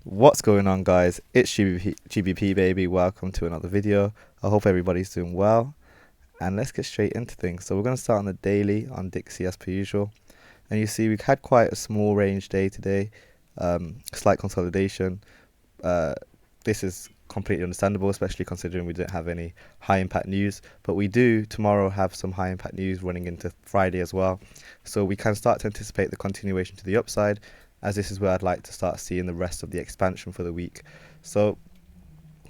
What's going on, guys? It's GBP baby. Welcome to another video. I hope everybody's doing well, and let's get straight into things. So we're going to start on the daily on Dixie as per usual, and you see we've had quite a small range day today, slight consolidation. This is completely understandable, especially considering we didn't have any high impact news, but we do tomorrow have some high impact news running into Friday as well, so we can start to anticipate the continuation to the upside, as this is where I'd like to start seeing the rest of the expansion for the week. So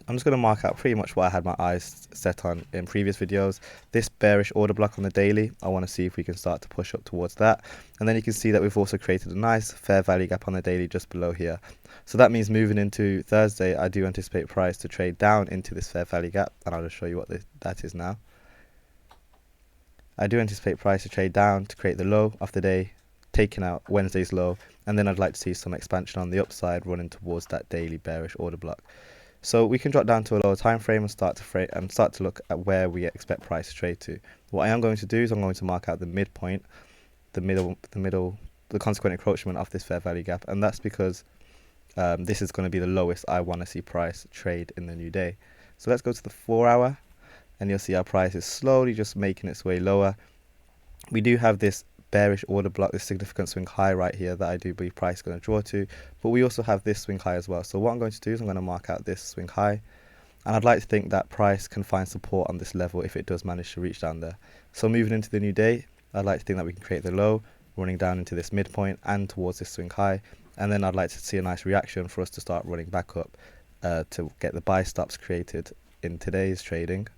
I'm just going to mark out pretty much what I had my eyes set on in previous videos. This bearish order block on the daily, I want to see if we can start to push up towards that. And then you can see that we've also created a nice fair value gap on the daily just below here. So that means moving into Thursday, I do anticipate price to trade down into this fair value gap, and I'll just show you what that is now. I do anticipate price to trade down to create the low of the day, taking out Wednesday's low, and then I'd like to see some expansion on the upside running towards that daily bearish order block. So we can drop down to a lower time frame and start to look at where we expect price to trade to. What I am going to do is I'm going to mark out the midpoint, the consequent encroachment of this fair value gap, and that's because this is going to be the lowest I want to see price trade in the new day. So let's go to the 4 hour, and you'll see our price is slowly just making its way lower. We do have this bearish order block, this significant swing high right here that I do believe price is going to draw to, but we also have this swing high as well. So what I'm going to do is I'm going to mark out this swing high, and I'd like to think that price can find support on this level if it does manage to reach down there. So moving into the new day, I'd like to think that we can create the low running down into this midpoint and towards this swing high, and then I'd like to see a nice reaction for us to start running back up to get the buy stops created in today's trading.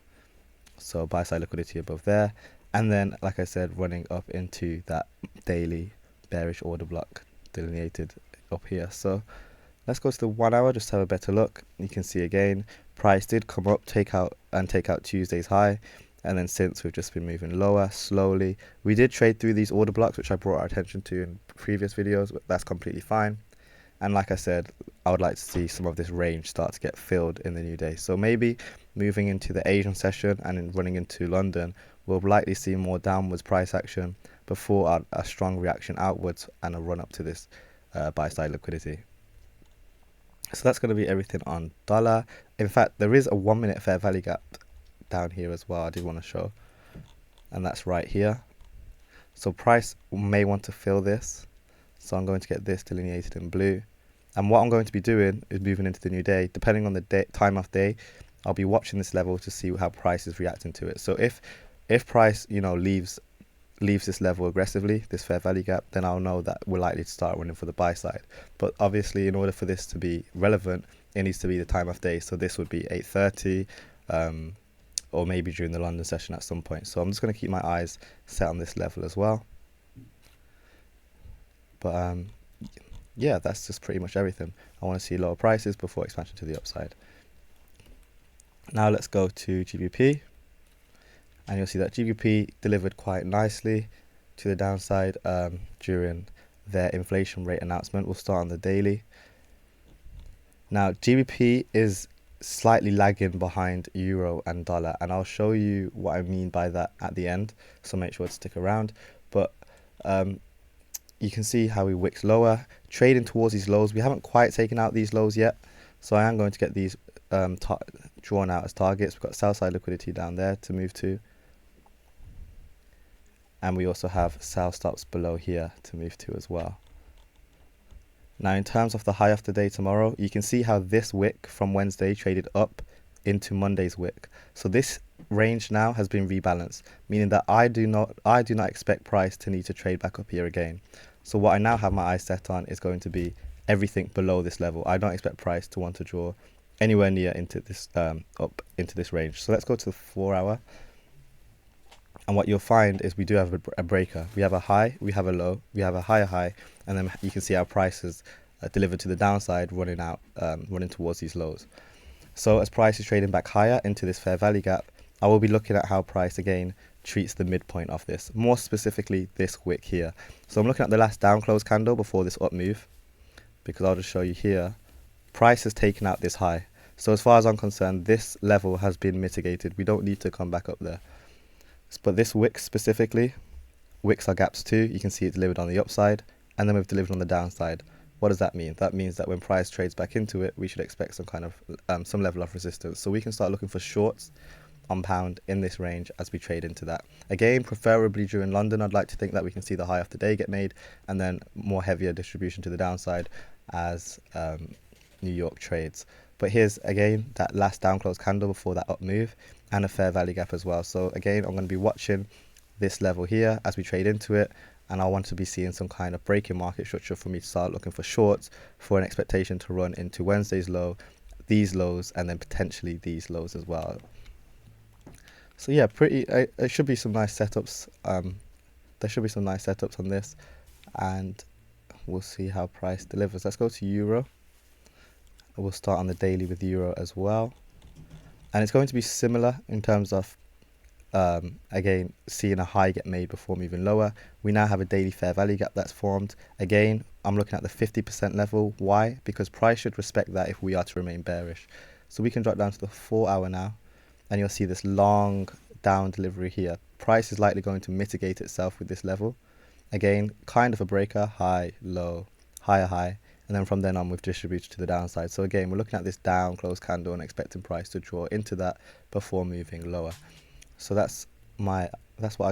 So buy side liquidity above there, and then, like I said, running up into that daily bearish order block delineated up here. So let's go to the 1 hour just to have a better look. You can see again, price did come up, take out Tuesday's high, and then since we've just been moving lower slowly. We did trade through these order blocks, which I brought our attention to in previous videos, but that's completely fine. And like I said, I would like to see some of this range start to get filled in the new day. So maybe moving into the Asian session and then running into London, we'll likely see more downwards price action before a strong reaction outwards and a run up to this buy side liquidity. So that's going to be everything on dollar. In fact, there is a 1 minute fair value gap down here as well I did want to show, and that's right here. So price may want to fill this, so I'm going to get this delineated in blue, and what I'm going to be doing is moving into the new day. Depending on the time of day, I'll be watching this level to see how price is reacting to it. So if price leaves this level aggressively, this fair value gap, then I'll know that we're likely to start running for the buy side. But obviously, in order for this to be relevant, it needs to be the time of day. So this would be 8:30, or maybe during the London session at some point. So I'm just going to keep my eyes set on this level as well. But yeah, that's just pretty much everything. I want to see lower prices before expansion to the upside. Now let's go to GBP, and you'll see that GBP delivered quite nicely to the downside during their inflation rate announcement. We'll start on the daily. Now GBP is slightly lagging behind euro and dollar, and I'll show you what I mean by that at the end, so make sure to stick around. But you can see how we wicked lower, trading towards these lows. We haven't quite taken out these lows yet, so I am going to get these drawn out as targets. We've got sell side liquidity down there to move to, and we also have sell stops below here to move to as well. Now in terms of the high of the day tomorrow, you can see how this wick from Wednesday traded up into Monday's wick. So this range now has been rebalanced, meaning that I do not expect price to need to trade back up here again. So what I now have my eyes set on is going to be everything below this level. I don't expect price to want to draw anywhere near into this up into this range. So let's go to the 4 hour. And what you'll find is we do have a breaker. We have a high, we have a low, we have a higher high, and then you can see our prices delivered to the downside, running towards these lows. So as price is trading back higher into this fair value gap, I will be looking at how price again treats the midpoint of this, more specifically this wick here. So I'm looking at the last down close candle before this up move, because I'll just show you here, price has taken out this high. So as far as I'm concerned, this level has been mitigated. We don't need to come back up there. But this wick specifically, wicks are gaps too. You can see it delivered on the upside, and then we've delivered on the downside. What does that mean? That means that when price trades back into it, we should expect some kind of some level of resistance. So we can start looking for shorts on pound in this range as we trade into that. Again, preferably during London, I'd like to think that we can see the high of the day get made, and then more heavier distribution to the downside as New York trades. But here's again that last down close candle before that up move, and a fair value gap as well. So again, I'm going to be watching this level here as we trade into it, and I want to be seeing some kind of break in market structure for me to start looking for shorts for an expectation to run into Wednesday's low, these lows, and then potentially these lows as well. So yeah, it should be some nice setups. There should be some nice setups on this, and we'll see how price delivers. Let's go to Euro. We'll start on the daily with Euro as well, and it's going to be similar in terms of again seeing a high get made before moving lower. We now have a daily fair value gap that's formed. Again, I'm looking at the 50% level. Why? Because price should respect that if we are to remain bearish. So we can drop down to the 4-hour now, and you'll see this long down delivery here. Price is likely going to mitigate itself with this level. Again, kind of a breaker, high, low, higher, high, and then from then on we've distributed to the downside. So again, we're looking at this down close candle and expecting price to draw into that before moving lower. So that's what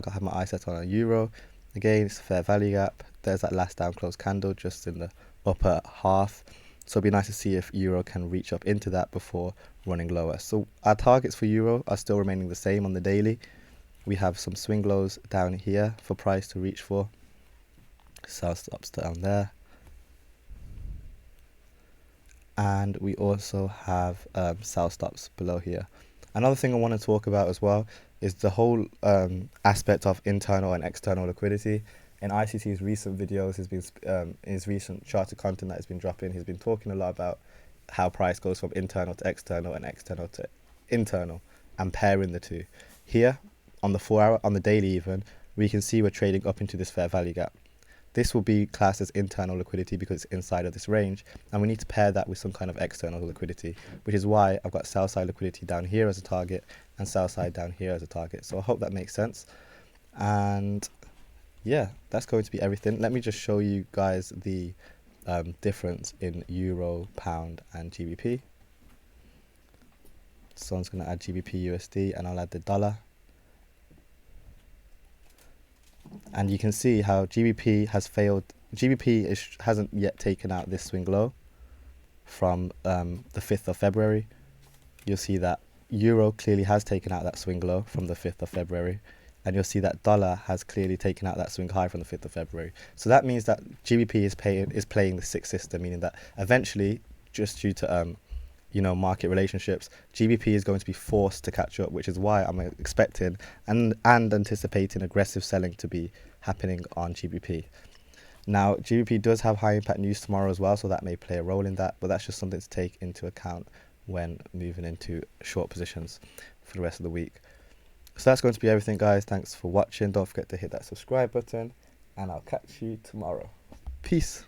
I have my eye set on Euro. Again, it's a fair value gap. There's that last down close candle just in the upper half. So it'd be nice to see if Euro can reach up into that before running lower. So our targets for Euro are still remaining the same on the daily. We have some swing lows down here for price to reach for. Sell stops down there. And we also have sell stops below here. Another thing I want to talk about as well is the whole aspect of internal and external liquidity. In ICT's recent videos, in his recent charted content that has been dropping, he's been talking a lot about how price goes from internal to external and external to internal, and pairing the two. Here, on the 4-hour, on the daily even, we can see we're trading up into this fair value gap. This will be classed as internal liquidity because it's inside of this range, and we need to pair that with some kind of external liquidity, which is why I've got sell side liquidity down here as a target and sell side down here as a target. So I hope that makes sense. And yeah, that's going to be everything. Let me just show you guys the difference in Euro, Pound, and GBP. So I'm just going to add GBP USD, and I'll add the dollar. And you can see how GBP has failed. GBP hasn't yet taken out this swing low from the 5th of February. You'll see that Euro clearly has taken out that swing low from the 5th of February. And you'll see that dollar has clearly taken out that swing high from the 5th of February. So that means that GBP is playing the sixth system, meaning that eventually, just due to market relationships, GBP is going to be forced to catch up, which is why I'm expecting and anticipating aggressive selling to be happening on GBP. Now, GBP does have high impact news tomorrow as well, so that may play a role in that, but that's just something to take into account when moving into short positions for the rest of the week. So that's going to be everything, guys. Thanks for watching. Don't forget to hit that subscribe button, and I'll catch you tomorrow. Peace.